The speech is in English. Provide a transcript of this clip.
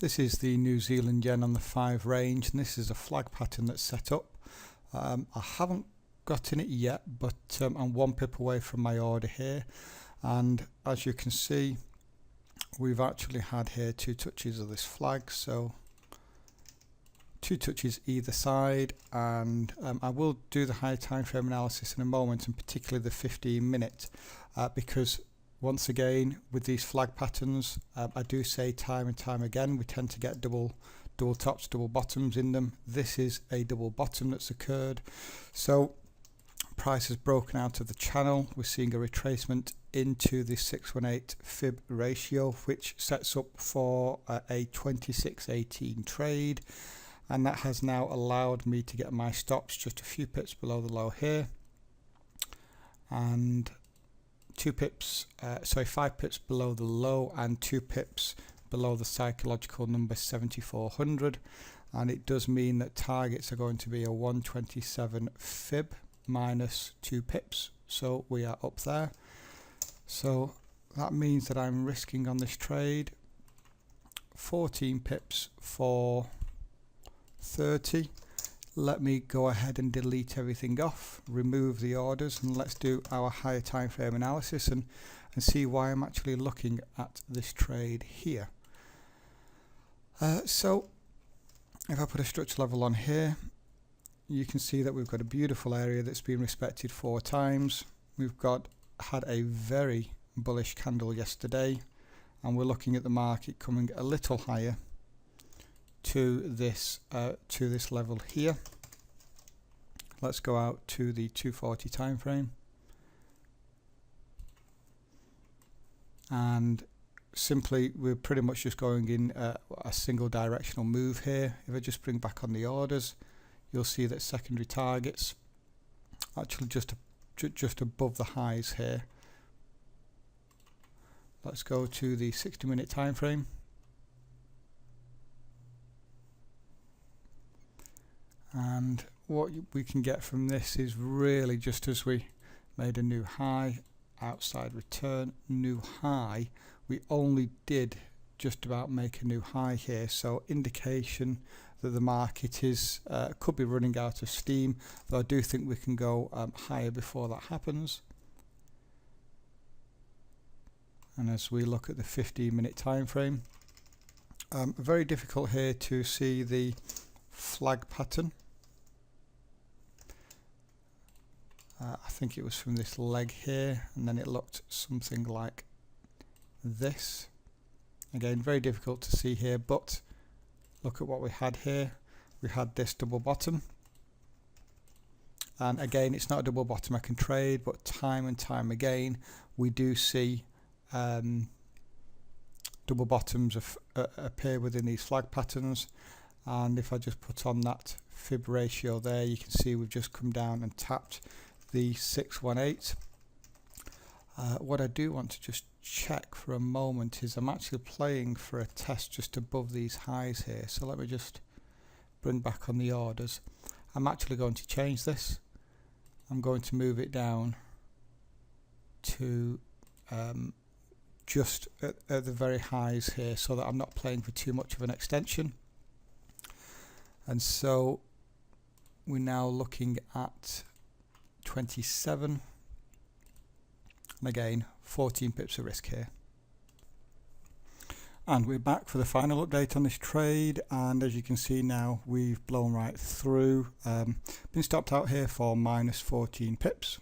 This is the New Zealand yen on the 5 range, and this is a flag pattern that's set up. I haven't gotten it yet, but I'm 1 pip away from my order here, and as you can see, we've actually had here 2 touches of this flag, so 2 touches either side, and I will do the high time frame analysis in a moment, and particularly the 15-minute, because once again with these flag patterns, I do say time and time again, we tend to get double tops, double bottoms in them. This is a double bottom that's occurred, so price has broken out of the channel. We're seeing a retracement into the 618 fib ratio, which sets up for a 26.18 trade, and that has now allowed me to get my stops just a few pips below the low here, and 5 pips below the low, and 2 pips below the psychological number 7400, and it does mean that targets are going to be a 127 fib minus 2 pips, so we are up there. So that means that I'm risking on this trade 14 pips for 30. Let me go ahead and delete everything off, remove the orders, and let's do our higher time frame analysis and see why I'm actually looking at this trade here. So if I put a structure level on here, you can see that we've got a beautiful area that's been respected 4 times. We've had a very bullish candle yesterday, and we're looking at the market coming a little higher to this level here. Let's go out to the 240 time frame, and simply we're pretty much just going in a single directional move here. If I just bring back on the orders, you'll see that secondary targets actually just above the highs here. Let's go to the 60-minute time frame. And what we can get from this is really just as we made a new high, outside return, new high, we only did just about make a new high here, so indication that the market is could be running out of steam, though I do think we can go higher before that happens. And as we look at the 15-minute time frame, very difficult here to see the flag pattern. I think it was from this leg here, and then it looked something like this. Again, very difficult to see here, but look at what we had here. We had this double bottom, and again, it's not a double bottom I can trade, but time and time again we do see double bottoms appear within these flag patterns. And if I just put on that fib ratio there, you can see we've just come down and tapped the 618. What I do want to just check for a moment is I'm actually playing for a test just above these highs here, so let me just bring back on the orders. I'm actually going to change this. I'm going to move it down to just at the very highs here, so that I'm not playing for too much of an extension. And so we're now looking at 27, and again 14 pips of risk here. And we're back for the final update on this trade, and as you can see now we've blown right through, been stopped out here for minus 14 pips.